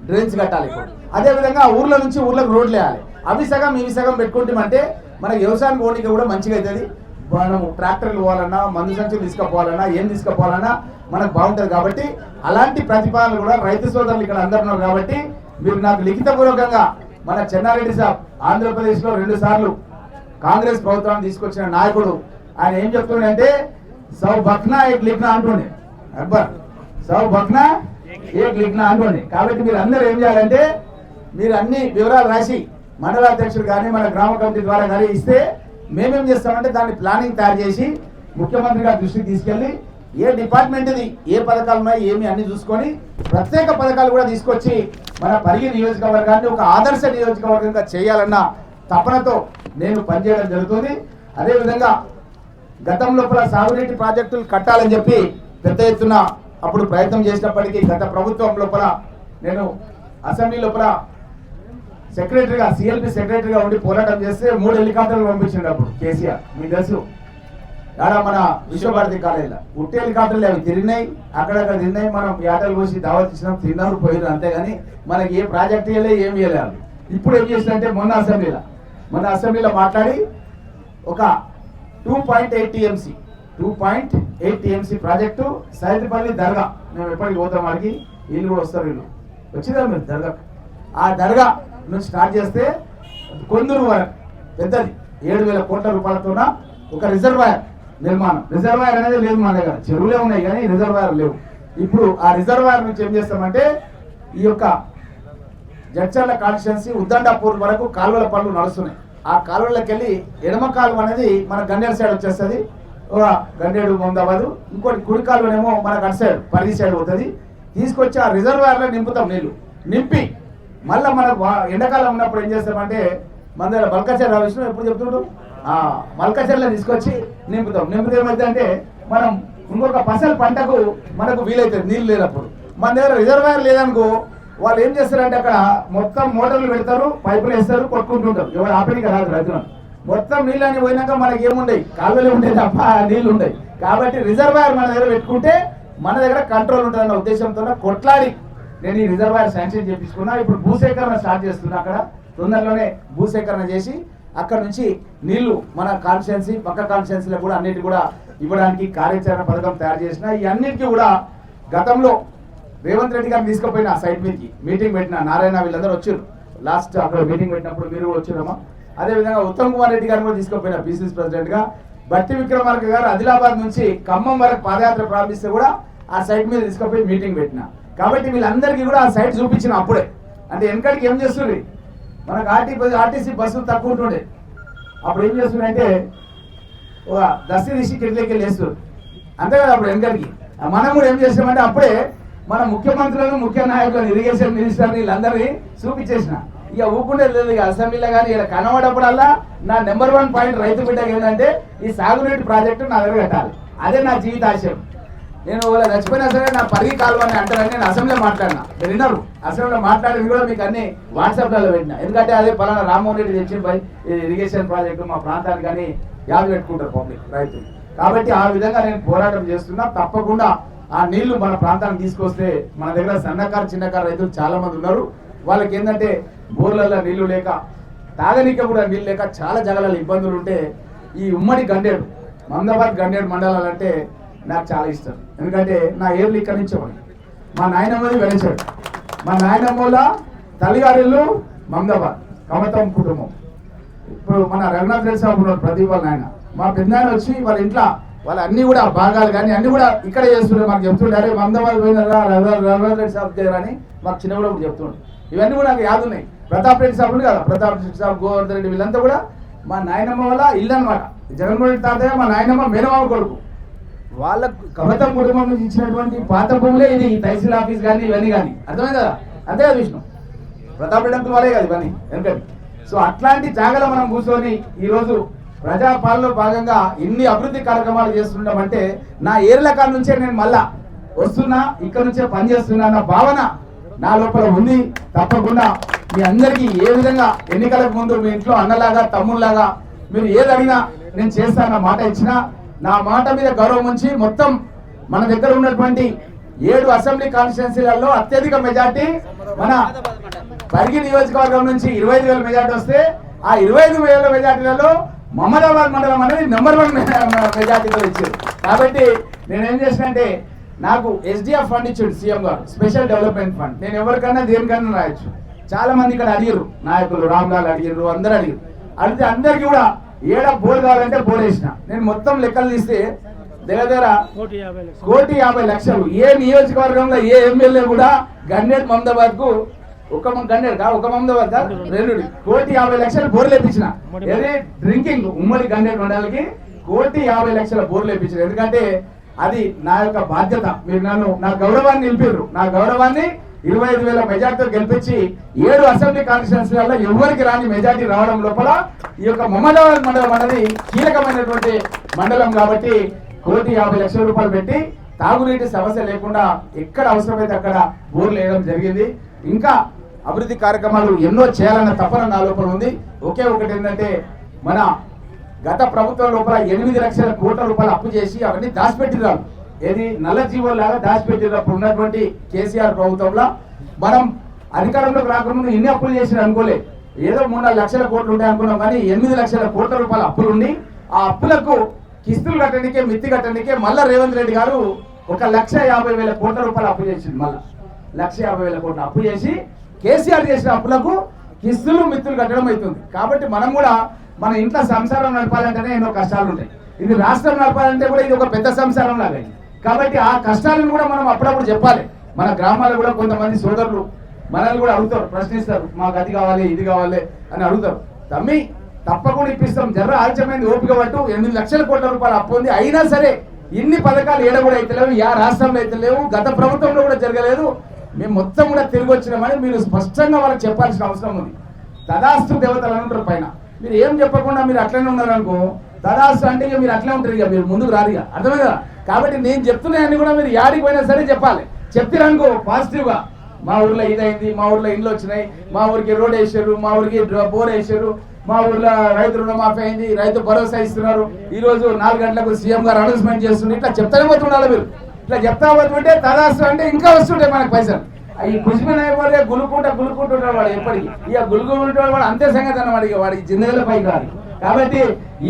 డ్రైన్స్ కట్టాలి. ఇప్పుడు అదేవిధంగా ఊర్ల నుంచి ఊర్లకు రోడ్లు వేయాలి. అవి సగం ఇవి సగం పెట్టుకుంటామంటే మనకి వ్యవసాయం పోనీకి కూడా మంచిగా అవుతుంది. మనం ట్రాక్టర్లు పోవాలన్నా, మందు సంచులు తీసుకుపోవాలన్నా, ఏం తీసుకుపోవాలన్నా మనకు బాగుంటుంది. కాబట్టి అలాంటి ప్రతిపాదనలు కూడా రైతు సోదరులు ఇక్కడ అందరు ఉన్నారు. కాబట్టి మీరు నాకు లిఖితపూర్వకంగా మన చెన్నారెడ్డి సాబ్ ఆంధ్రప్రదేశ్లో 2 సార్లు కాంగ్రెస్ ప్రభుత్వాన్ని తీసుకొచ్చిన నాయకుడు, ఆయన ఏం చెప్తుండే, సౌ బక్నా ఏక్ లిఖనా అంటుండే, అక్బర్ సౌ బక్నా ఏక్ లిఖనా అంటుండే. కాబట్టి మీరు అందరూ ఏం చేయాలంటే మీరు అన్ని వివరాలు రాసి మండలాధ్యక్షులు కానీ మన గ్రామ కమిటీ ద్వారా కానీ ఇస్తే మేమేం చేస్తామంటే దాన్ని ప్లానింగ్ తయారు చేసి ముఖ్యమంత్రి గారి దృష్టికి తీసుకెళ్లి ఏ డిపార్ట్మెంట్ది ఏ పథకాలు ఉన్నాయి ఏమి అన్ని చూసుకొని ప్రత్యేక పథకాలు కూడా తీసుకొచ్చి మన పరిగి నియోజకవర్గాన్ని ఒక ఆదర్శ నియోజకవర్గంగా చేయాలన్న తపనతో నేను పనిచేయడం జరుగుతుంది. అదేవిధంగా గతం లోపల సాగునీటి ప్రాజెక్టులు కట్టాలని చెప్పి పెద్ద ఎత్తున అప్పుడు ప్రయత్నం చేసినప్పటికీ గత ప్రభుత్వం లోపల నేను అసెంబ్లీ లోపల సెక్రటరీగా సిఎల్పి సెక్రటరీగా ఉండి పోరాటం చేస్తే 3 హెలికాప్టర్లు పంపించిండు అప్పుడు కేసీఆర్. మీకు తెలుసు మన విశ్వభారతి కాలేజీలో ఉట్టి హెలికాప్టర్లు అవి తిరిగినాయి, అక్కడక్కడ తిరిగినాయి. మనం యాటలు పోసి దావత్ ఇచ్చినాం, తిన్నారు, పోయినారు, అంతేగాని మనకి ఏ ప్రాజెక్ట్ ఇవ్వలే, ఏం ఇవ్వలేదు. ఇప్పుడు ఏం చేసిందంటే మొన్న అసెంబ్లీలో మాట్లాడి ఒక 2.8 TMC 8 TMC ప్రాజెక్టు సైదపల్లి దర్గా. మేము ఎప్పటికి పోతాం వాడికి, వీళ్ళు కూడా వస్తారు. వీళ్ళు వచ్చిదా మీరు దర్గా? ఆ దర్గా నుంచి స్టార్ట్ చేస్తే కొందరు వరకు పెద్దది 7,000 కోట్ల రూపాయలతోన ఒక రిజర్వాయర్ నిర్మాణం. రిజర్వాయర్ అనేది లేదు మన దగ్గర, చెరువులే ఉన్నాయి కానీ రిజర్వాయర్ లేవు. ఇప్పుడు ఆ రిజర్వాయర్ నుంచి ఏం చేస్తామంటే ఈ యొక్క జడ్చర్ల కాన్స్టిట్యున్సీ ఉద్దండాపూర్ వరకు కాలువల పనులు నడుస్తున్నాయి. ఆ కాలువలోకి వెళ్ళి ఎడమ కాలువ అనేది మన గన్నేరు సైడ్ వచ్చేస్తుంది, గన్నేడు మొందాబాదు. ఇంకోటి కుడి కాలువనేమో మనకు అటు సైడ్ పరిగి సైడ్ పోతుంది. తీసుకొచ్చి ఆ రిజర్వాయర్లో నింపుతాం నీళ్లు. నింపి మళ్ళీ మనకు ఎండాకాలం ఉన్నప్పుడు ఏం చేస్తామంటే మన దగ్గర మల్కాచర్ విషయం ఎప్పుడు చెప్తుంటాం, మల్కాచర్లో తీసుకొచ్చి నింపుతాం. నింపితే ఏమైందంటే మనం ఇంకొక పసల పంటకు మనకు వీలవుతుంది నీళ్ళు లేనప్పుడు. మన దగ్గర రిజర్వాయర్ లేదనుకో వాళ్ళు ఏం చేస్తారంటే అక్కడ మొత్తం మోటార్లు పెడతారు, పైపులు వేస్తారు, కొట్టుకుంటుంటారు. ఎవరు ఆపేనిక రాదు రైతులను. మొత్తం నీళ్ళని పోయినాక మనకి ఏముండయి, కాలువలే ఉండేది తప్ప నీళ్ళు ఉండయి. కాబట్టి రిజర్వాయర్ మన దగ్గర పెట్టుకుంటే మన దగ్గర కంట్రోల్ ఉంటుందన్న ఉద్దేశంతో కొట్లాడి నేను ఈ రిజర్వాయర్ శాంక్షన్ చేయించుకున్నా. ఇప్పుడు భూసేకరణ స్టార్ట్ చేస్తున్నా. అక్కడ తొందరలోనే భూసేకరణ చేసి అక్కడ నుంచి నీళ్లు మన కాన్స్టిట్యున్సీ పక్క కాన్స్టిట్యున్సీలో కూడా అన్నిటి కూడా ఇవ్వడానికి కార్యాచరణ పథకం తయారు చేసిన. ఈ అన్నిటికీ కూడా గతంలో రేవంత్ రెడ్డి గారిని తీసుకుపోయిన ఆ సైట్ మీదకి మీటింగ్ పెట్టిన నారాయణ వీళ్ళందరూ వచ్చారు. లాస్ట్ అక్కడ మీటింగ్ పెట్టినప్పుడు మీరు వచ్చారమ్మా. అదేవిధంగా ఉత్తమ్ కుమార్ రెడ్డి గారిని కూడా తీసుకుపోయిన పిసిసి ప్రెసిడెంట్ గా. బట్టి విక్రమార్క గారు ఆదిలాబాద్ నుంచి ఖమ్మం వరకు పాదయాత్ర ప్రారంభిస్తే కూడా ఆ సైట్ మీద తీసుకుపోయి మీటింగ్ పెట్టిన. కాబట్టి వీళ్ళందరికీ కూడా ఆ సైట్ చూపించిన అప్పుడే. అంటే వెనకడికి ఏం చేస్తుంది, మనకు ఆర్టీసీ బస్సులు తక్కువ ఉంటుండే. అప్పుడు ఏం చేస్తుండే ఒక దస్తీ తీసి కిట్లకి వెళ్ళి వేస్తుంది అంతే కదా. అప్పుడు వెనకడికి మనం కూడా ఏం చేసామంటే అప్పుడే మన ముఖ్యమంత్రులను ముఖ్య నాయకులను ఇరిగేషన్ మినిస్టర్ వీళ్ళందరినీ చూపించేసిన. ఇక ఊపుకుంటే లేదు. ఇక అసెంబ్లీలో కానీ ఇక్కడ కనబడప్పుడల్లా నా నెంబర్ 1 పాయింట్ రైతు బిడ్డకి ఏంటంటే ఈ సాగునీటి ప్రాజెక్టు నా దగ్గర కట్టాలి. అదే నా జీవితాశయం. నేను వాళ్ళ చచ్చిపోయినా సరే నా పరిగి కాలువని అంటారని నేను అసెంబ్లీలో మాట్లాడినా. మీరు విన్నారు, అసెంబ్లీలో మాట్లాడింది కూడా మీకు అన్ని వాట్సాప్లలో పెట్టినా. ఎందుకంటే అదే పలానా రామ్మోహన్ రెడ్డి తెచ్చిన పై ఇరిగేషన్ ప్రాజెక్టు మా ప్రాంతానికి కానీ యాద పెట్టుకుంటారు పబ్లిక్ రైతులు. కాబట్టి ఆ విధంగా నేను పోరాటం చేస్తున్నా. తప్పకుండా ఆ నీళ్లు మన ప్రాంతానికి తీసుకొస్తే మన దగ్గర సన్నకారు చిన్నకారు రైతులు చాలా మంది ఉన్నారు. వాళ్ళకి ఏంటంటే బోర్లలో నీళ్లు లేక తాగనీక కూడా నీళ్ళు లేక చాలా జగలలో ఇబ్బందులు ఉంటే ఈ ఉమ్మడి గండేడు మహమ్మదాబాద్ గండేడు మండలాలు అంటే నాకు చాలా ఇష్టం. ఎందుకంటే నా ఏర్లు ఇక్కడి నుంచే ఉన్నాయి. మా నాయనమ్మది వెలిచాడు. మా నాయనమ్మల తల్లిగారిల్లు మహమ్మదాబాద్ కమతం కుటుంబం. ఇప్పుడు మన రఘునాథ్ రెడ్డి సాబు ఉన్నారు ప్రదీప్ వాళ్ళ నాయన. మా పెద్దనాయన వచ్చి వాళ్ళ ఇంట్లో వాళ్ళ అన్ని కూడా భాగాలు కానీ అన్ని కూడా ఇక్కడ చేస్తుండే. మాకు చెప్తుండే అరే మహమ్మదాబాద్ పోయినారా రఘునాథ్ రెడ్డి సాబు దగ్గర అని మాకు చిన్నప్పుడు చెప్తుండే. ఇవన్నీ కూడా నాకు యాద ఉన్నాయి. ప్రతాప్ రెడ్డి సాబులు కదా, ప్రతాప్ రెడ్డి సాబు, గోవర్ధన్ రెడ్డి వీళ్ళంతా కూడా మా నాయనమ్మ వల్ల ఇల్లు అనమాట. జగన్మోహన్ రెడ్డి తాతయ్య మా నాయనమ్మ మేనమామ కొడుకు. వాళ్ళ కమతం కుటుంబం నుంచి ఇచ్చినటువంటి పాత భూములే ఇది తహసీల్ ఆఫీస్ కానీ ఇవన్నీ కానీ. అర్థమైంది కదా? అంతే కదా విష్ణు? ప్రతాప్ రెడ్డి అంకుల్ వాళ్ళే కదా ఇవన్నీ ఎందుకంటే. సో అట్లాంటి జాగాలో మనం కూర్చొని ఈరోజు ప్రజాపాలనలో భాగంగా ఇన్ని అభివృద్ధి కార్యక్రమాలు చేస్తుంటామంటే నా ఏర్ల కాడ నుంచే నేను మళ్ళా వస్తున్నా, ఇక్కడ నుంచే పనిచేస్తున్నా అన్న భావన నా లోపల ఉంది. తప్పకుండా మీ అందరికీ ఏ విధంగా ఎన్నికలకు ముందు మీ ఇంట్లో అన్నలాగా తమ్ముళ్ళలాగా మీరు ఏది అడిగినా నేను చేస్తానన్న మాట ఇచ్చినా నా మాట మీద గౌరవం ఉంచి మొత్తం మన దగ్గర ఉన్నటువంటి 7 అసెంబ్లీ కాన్స్టిట్యున్సీలలో అత్యధిక మెజార్టీ మన పరిగి నియోజకవర్గం నుంచి 25,000 మెజార్టీ వస్తే ఆ 25,000 మెజార్టీలలో మహమ్మదాబాద్ మండలం అనేది నెంబర్ 1 మెజార్టీతో ఇచ్చారు. కాబట్టి నేనేం చేసినంటే నాకు SDF ఫండ్ ఇచ్చాడు సీఎం గారు, స్పెషల్ డెవలప్మెంట్ ఫండ్. నేను ఎవరికన్నా దేనికన్నా రాయొచ్చు. చాలా మంది ఇక్కడ అడిగారు, నాయకులు రామ్లాల్ అడిగారు, అందరూ అడిగారు. అడిగితే అందరికీ కూడా ఏడ బోర్ కావాలంటే బోర్ వేసిన. నేను మొత్తం లెక్కలు తీస్తే దగ్గర 1,50,00,000 ఏ నియోజకవర్గంలో ఏ ఎమ్మెల్యే కూడా గన్నేడు మహమ్మదాబాద్ కు ఒక మహమ్మదాబాద్ 1,50,00,000 బోర్లు వేయించిన. ఏది డ్రింకింగ్ ఉమ్మడి గన్నేడు మండలికి 1,50,00,000 బోర్లు వేయించిన. ఎందుకంటే అది నా యొక్క బాధ్యత. మీరు నా గౌరవాన్ని నిలిపారు. నా గౌరవాన్ని 25,000 మెజార్టీతో గెలిపించి 7 అసెంబ్లీ కాన్స్టిట్యున్సీలలో ఎవరికి రాని మెజార్టీ రావడం లోపల ఈ యొక్క మహమ్మదాబాద్ మండలం అనేది కీలకమైనటువంటి మండలం. కాబట్టి 1,50,00,000 రూపాయలు పెట్టి తాగునీటి సమస్య లేకుండా ఎక్కడ అవసరమైతే అక్కడ బోర్లు వేయడం జరిగింది. ఇంకా అభివృద్ధి కార్యక్రమాలు ఎన్నో చేయాలన్న తపన నా లోపల ఉంది. ఒకే ఒకటి ఏంటంటే మన గత ప్రభుత్వం లోపల 8 లక్షల కోట్ల రూపాయలు అప్పు చేసి అవన్నీ దాచిపెట్టిరారు. ఏది నల్ల జీవోలాగా దాచిపెట్టినప్పుడు ఉన్నటువంటి కేసీఆర్ ప్రభుత్వంలో మనం అధికారంలోకి రాకముందు ఎన్ని అప్పులు చేసిన అనుకోలే. ఏదో 3-4 లక్షల కోట్లు ఉంటాయి అనుకున్నాం. కానీ 8 లక్షల కోట్ల రూపాయల అప్పులు ఉండి ఆ అప్పులకు కిస్తులు కట్టడానికే మిత్తి కట్టడానికే మళ్ళా రేవంత్ రెడ్డి గారు 1,50,000 కోట్ల రూపాయలు అప్పు చేసింది. మళ్ళా 1,50,000 కోట్ల అప్పు చేసి కేసీఆర్ చేసిన అప్పులకు కిస్తులు మిత్తులు కట్టడం అవుతుంది. కాబట్టి మనం కూడా మన ఇంట్లో సంసారం నడపాలంటేనే ఎన్నో కష్టాలు ఉంటాయి. ఇది రాష్ట్రం నడపాలంటే కూడా ఇది ఒక పెద్ద సంసారం లాగా. కాబట్టి ఆ కష్టాలను కూడా మనం అప్పుడప్పుడు చెప్పాలి. మన గ్రామాల్లో కూడా కొంతమంది సోదరులు మనల్ని కూడా అడుగుతారు, ప్రశ్నిస్తారు, మాకు అది కావాలి ఇది కావాలి అని అడుగుతారు. తమ్మి తప్పకుండా ఇప్పిస్తాం, జర్ర ఆలస్యమైంది, ఓపిక పట్టు. 8 లక్షల కోట్ల రూపాయలు అప్పు ఉంది. అయినా సరే ఇన్ని పథకాలు ఏడ కూడా అయితే లేవు, యా రాష్ట్రంలో అయితే లేవు, గత ప్రభుత్వంలో కూడా జరగలేదు. మేము మొత్తం కూడా తిరిగి వచ్చినామని మీరు స్పష్టంగా వాళ్ళకి చెప్పాల్సిన అవసరం ఉంది. తదాస్తు దేవతలు అంటారు పైన, మీరు ఏం చెప్పకుండా మీరు అట్లనే ఉన్నారనుకో, తదాస్తు అంటే ఇక మీరు అట్లే ఉంటారు, ఇక మీరు ముందుకు రారు, ఇక అర్థమే కదా. కాబట్టి నేను చెప్తున్నాయని కూడా మీరు యాడికి పోయినా సరే చెప్పాలి. చెప్తారనుకో పాజిటివ్గా, మా ఊర్లో ఇదైంది, మా ఊర్లో ఇండ్లు వచ్చినాయి, మా ఊరికి రోడ్ వేసారు, మా ఊరికి బోర్ వేసారు, మా ఊర్లో రైతు రుణమాఫీ అయింది, రైతు భరోసా ఇస్తున్నారు, ఈ రోజు 4 గంటలకు సీఎం గారు అనౌన్స్మెంట్ చేస్తున్నారు. ఇట్లా చెప్తానే పోతుండాలి మీరు. ఇట్లా చెప్తా పోతుంటే తదాస్తు అంటే ఇంకా వస్తుంటాయి మనకు పైసలు. ఈ కుజిమిన అయిపోతే గులుకుంటుంటాడు వాడు ఎప్పటికీ. ఇక గులుకుంటాడు వాడు అంతే సంగతి అన్నమాట, ఇక వాడికి జిందగీలో పైకి రాదు. కాబట్టి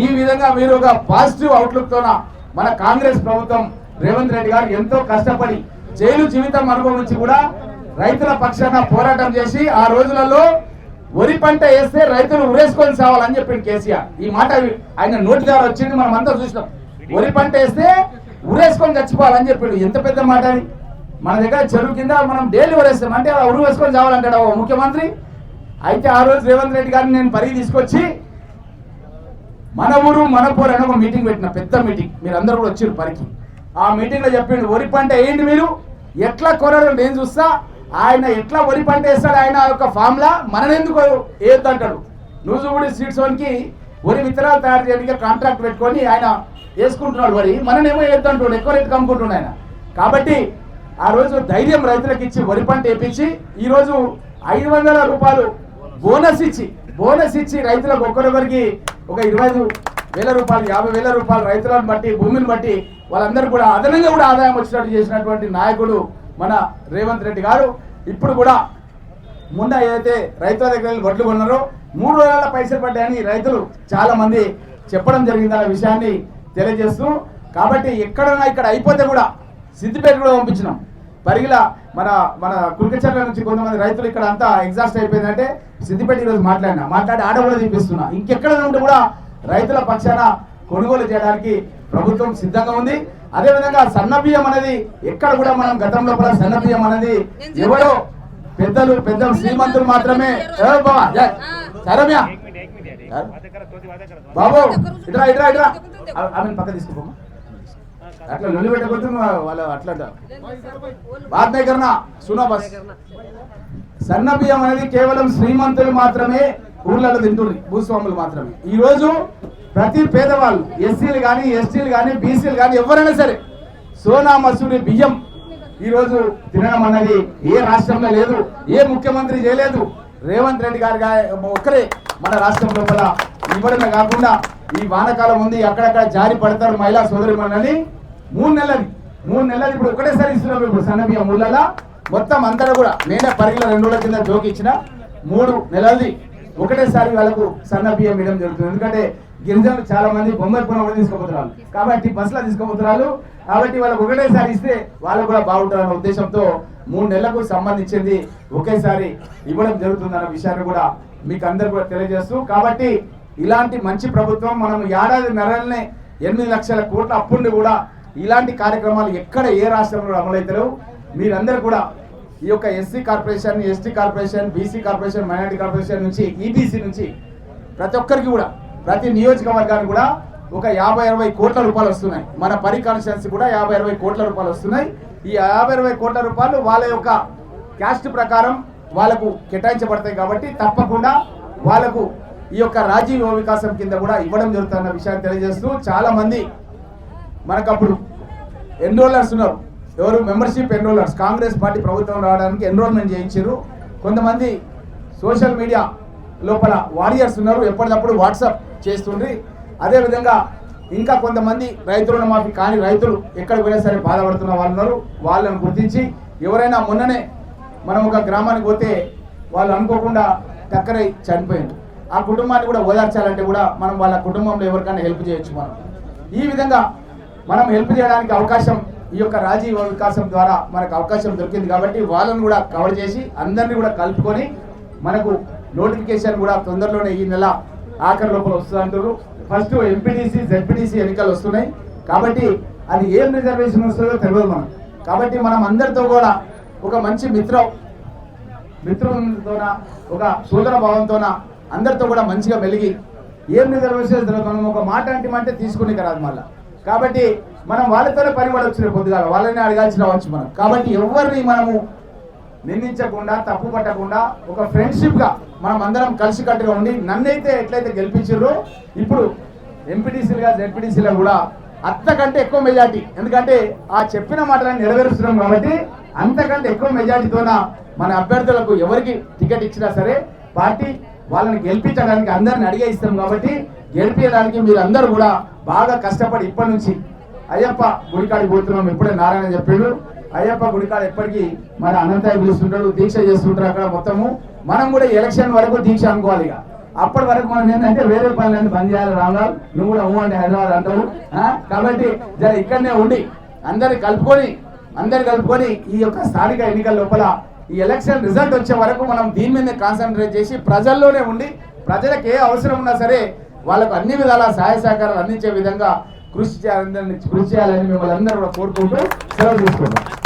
ఈ విధంగా మీరు ఒక పాజిటివ్ అవుట్లుక్ తోన మన కాంగ్రెస్ ప్రభుత్వం రేవంత్ రెడ్డి గారు ఎంతో కష్టపడి జైలు జీవితం అనుభవించి కూడా రైతుల పక్షాన పోరాటం చేసి ఆ రోజులలో వరి పంట వేస్తే రైతులు ఉరేసుకొని సావాలని చెప్పింది కేసీఆర్. ఈ మాట ఆయన నోటి ద్వారా వచ్చింది, మనం అంతా చూసినాం. వరి పంట వేస్తే ఉరేసుకొని చచ్చిపోవాలని చెప్పిండు. ఎంత పెద్ద మాట అది. మన దగ్గర చెరువు కింద మనం డైలీ ఉరేస్తాం, అంటే ఉరు వేసుకొని చావాలంటాడు ఓ ముఖ్యమంత్రి. అయితే ఆ రోజు రేవంత్ రెడ్డి గారిని నేను పరిగి తీసుకొచ్చి మన ఊరు మన పోరు అని ఒక మీటింగ్ పెట్టిన, పెద్ద మీటింగ్. మీరు అందరూ కూడా వచ్చారు పరికి. ఆ మీటింగ్ లో చెప్పిండు, వరి పంట వేయండి, మీరు ఎట్లా కొరలు నేను చూస్తా, ఆయన ఎట్లా వరి పంట వేస్తాడు ఆయన యొక్క ఫామ్లా, మననెందుకు వేద్దంటాడు. నూజుగూడి సీడ్స్ వన్కి వరి విత్తనాలు తయారు చేయడానికి కాంట్రాక్ట్ పెట్టుకొని ఆయన వేసుకుంటున్నాడు వరి, మననేమో వేద్దంటాడు, ఎక్కువ రేటు కమ్ముకుంటున్నాడు ఆయన. కాబట్టి ఆ రోజు ధైర్యం రైతులకు ఇచ్చి వరి పంట వేపించి ఈరోజు 500 రూపాయలు బోనస్ ఇచ్చి రైతులకు ఒక్కొక్కరికి ఒక 25,000 రూపాయలు 50,000 రూపాయలు రైతులను బట్టి భూమిని బట్టి వాళ్ళందరూ కూడా అదనంగా కూడా ఆదాయం వచ్చినట్టు చేసినటువంటి నాయకుడు మన రేవంత్ రెడ్డి గారు. ఇప్పుడు కూడా ముందు ఏదైతే రైతుల దగ్గర వడ్లు కొన్నారో 3 రోజుల పైసలు పడ్డాయని రైతులు చాలా మంది చెప్పడం జరిగింది అనే విషయాన్ని తెలియజేస్తూ, కాబట్టి ఎక్కడన్నా ఇక్కడ అయిపోతే కూడా సిద్దిపేట కూడా పంపించినాం. పరిగిల మన కుల్కచర్ల నుంచి కొంతమంది రైతులు ఇక్కడ అంతా ఎగ్జాస్ట్ అయిపోయిందంటే సిద్దిపేట ఈరోజు మాట్లాడి ఆడ కూడా తీపిస్తున్నా. ఇంకెక్కడ ఉంటే కూడా రైతుల పక్షాన కొనుగోలు చేయడానికి ప్రభుత్వం సిద్ధంగా ఉంది. అదేవిధంగా సన్నబియ్యం అనేది ఎక్కడ కూడా మనం గతంలో కూడా సన్నబియ్యం అనేది ఎవరో పెద్ద శ్రీమంతులు మాత్రమే. బాబు ఇట్రా ఆమె పక్క తీసుకోమా, అట్లా లొల్లి పెట్టకపోతే వాళ్ళు అట్లా బాధ కన్నా సునా బస్. సన్న బియ్యం అనేది కేవలం శ్రీమంతులు మాత్రమే ఊర్లలో తింటుంది, భూస్వాములు మాత్రమే. ఈ రోజు ప్రతి పేదవాళ్ళు ఎస్సీలు కానీ ఎస్టీలు కానీ బీసీలు కానీ ఎవరైనా సరే సోనా మసూరి బియ్యం ఈ రోజు తినడం అన్నది ఏ రాష్ట్రంలో లేదు, ఏ ముఖ్యమంత్రి చేయలేదు. రేవంత్ రెడ్డి గారు ఒక్కరే మన రాష్ట్రం లోపల ఇవ్వడమే కాకుండా ఈ వానకాలం ఉంది, అక్కడక్కడ జారి పడతారు మహిళా సోదరిమణులని 3 నెలలు ఇప్పుడు ఒకటేసారి ఇస్తున్నాం. ఇప్పుడు సన్న బియ్యం ఊళ్ళలో మొత్తం అంతా కూడా నేనే పరిగిల 2 రోజుల కింద జోకి ఇచ్చిన 3 నెలలది ఒకటేసారి వాళ్ళకు సన్న బియ్యం ఇవ్వడం జరుగుతుంది. ఎందుకంటే గిరిజనులు చాలా మంది బొమ్మైపురం కూడా తీసుకోపోతున్నారు, కాబట్టి బస్సులో తీసుకోపోతున్నారు. కాబట్టి వాళ్ళకు ఒకటేసారి ఇస్తే వాళ్ళకు కూడా బాగుంటారన్న ఉద్దేశంతో 3 నెలలకు సంబంధించింది ఒకేసారి ఇవ్వడం జరుగుతుందన్న విషయాన్ని కూడా మీకు అందరు కూడా తెలియజేస్తూ, కాబట్టి ఇలాంటి మంచి ప్రభుత్వం మనం ఏడాది నెలలనే 8 లక్షల కోట్ల అప్పుండి కూడా ఇలాంటి కార్యక్రమాలు ఎక్కడ ఏ రాష్ట్రంలో అమలవుతారు. మీరందరూ కూడా ఈ యొక్క SC corporation, ST corporation, BC corporation, minority corporation నుంచి ఈబీసీ నుంచి ప్రతి ఒక్కరికి కూడా ప్రతి నియోజకవర్గానికి కూడా ఒక 50-60 కోట్ల రూపాయలు వస్తున్నాయి. మన పరి కాన్స్టిట్యున్సీ కూడా 50-60 కోట్ల రూపాయలు వస్తున్నాయి. ఈ 50-60 కోట్ల రూపాయలు వాళ్ళ యొక్క క్యాస్ట్ ప్రకారం వాళ్ళకు కేటాయించబడతాయి. కాబట్టి తప్పకుండా వాళ్ళకు ఈ యొక్క రాజీవ్ యువ వికాసం కింద కూడా ఇవ్వడం జరుగుతున్న విషయాన్ని తెలియజేస్తూ, చాలా మంది మనకు అప్పుడు ఎన్రోలర్స్ ఉన్నారు, ఎవరు మెంబర్షిప్ ఎన్రోలర్స్, కాంగ్రెస్ పార్టీ ప్రభుత్వం రావడానికి ఎన్రోల్మెంట్ చేయించారు. కొంతమంది సోషల్ మీడియా లోపల వారియర్స్ ఉన్నారు, ఎప్పటికప్పుడు వాట్సాప్ చేస్తుండ్రి. అదేవిధంగా ఇంకా కొంతమంది రైతు రుణమాఫీ కానీ రైతులు ఎక్కడికి పోయినా సరే బాధపడుతున్న వాళ్ళు ఉన్నారు. వాళ్ళని గుర్తించి ఎవరైనా మొన్ననే మనం ఒక గ్రామానికి పోతే వాళ్ళు అనుకోకుండా టక్కరై చనిపోయింది, ఆ కుటుంబాన్ని కూడా ఓదార్చాలంటే కూడా మనం వాళ్ళ కుటుంబంలో ఎవరికైనా హెల్ప్ చేయొచ్చు. మనం ఈ విధంగా మనం హెల్ప్ చేయడానికి అవకాశం ఈ యొక్క రాజీవ్ వికాసం ద్వారా మనకు అవకాశం దొరికింది కాబట్టి వాళ్ళని కూడా కవర్ చేసి అందరినీ కూడా కలుపుకొని మనకు నోటిఫికేషన్ కూడా తొందరలోనే ఈ నెల ఆఖరి లోపల వస్తుంది అంటారు. ఫస్ట్ ఎంపీటీసీ జెడ్పీటీసీ ఎన్నికలు వస్తున్నాయి కాబట్టి అది ఏం రిజర్వేషన్ వస్తుందో తెలియదు మనం. కాబట్టి మనం అందరితో కూడా ఒక మంచి మిత్రులతోన ఒక సోదర భావంతోన అందరితో కూడా మంచిగా మెలిగి ఏం రిజర్వేషన్ మనం ఒక మాట అంటే తీసుకుని రాదు మళ్ళీ. కాబట్టి మనం వాళ్ళతోనే పని పడవచ్చు పొద్దుగాల, వాళ్ళని అడగాల్సిన వచ్చు మనం. కాబట్టి ఎవరిని మనము నిందించకుండా తప్పు పట్టకుండా ఒక ఫ్రెండ్షిప్గా మనం అందరం కలిసికట్టుగా ఉండి నన్నైతే ఎట్లయితే గెలిపించారో ఇప్పుడు ఎంపీటీసీలుగా జెడ్పీటీసీలో కూడా అంతకంటే ఎక్కువ మెజార్టీ, ఎందుకంటే ఆ చెప్పిన మాటలను నెరవేరుస్తున్నాం కాబట్టి అంతకంటే ఎక్కువ మెజార్టీతోన మన అభ్యర్థులకు ఎవరికి టికెట్ ఇచ్చినా సరే పార్టీ వాళ్ళని గెలిపించడానికి అందరిని అడిగే ఇస్తాం. కాబట్టి గెలిపించడానికి మీరు అందరూ కూడా బాగా కష్టపడి ఇప్పటి నుంచి అయ్యప్ప గుడికాడికి పోతున్నాం. ఇప్పుడే నారాయణ చెప్పాడు, అయ్యప్ప గుడికాడ ఎప్పటికీ మన అనంతయ్య పిలుస్తుంటాడు, దీక్ష చేస్తుంటారు అక్కడ మొత్తము. మనం కూడా ఎలక్షన్ వరకు దీక్ష అనుకోవాలి. ఇక అప్పటి వరకు మనం ఏంటంటే వేరే పనులన్నీ బంద్ చేయాలి. రామరావు నువ్వు కూడా అంటే హైదరాబాద్ అంటావు. కాబట్టి జర ఇక్కడనే ఉండి అందరిని కలుపుకొని ఈ యొక్క స్థానిక ఎన్నికల లోపల ఈ ఎలక్షన్ రిజల్ట్ వచ్చే వరకు మనం దీని మీద కాన్సన్ట్రేట్ చేసి ప్రజల్లోనే ఉండి ప్రజలకు ఏ అవసరం ఉన్నా సరే వాళ్ళకు అన్ని విధాల సహాయ సహకారాలు అందించే విధంగా కృషి చేయాలని మిమ్మల్ని అందరూ కూడా కోరుకుంటూ సెలవు తీసుకుంటాం.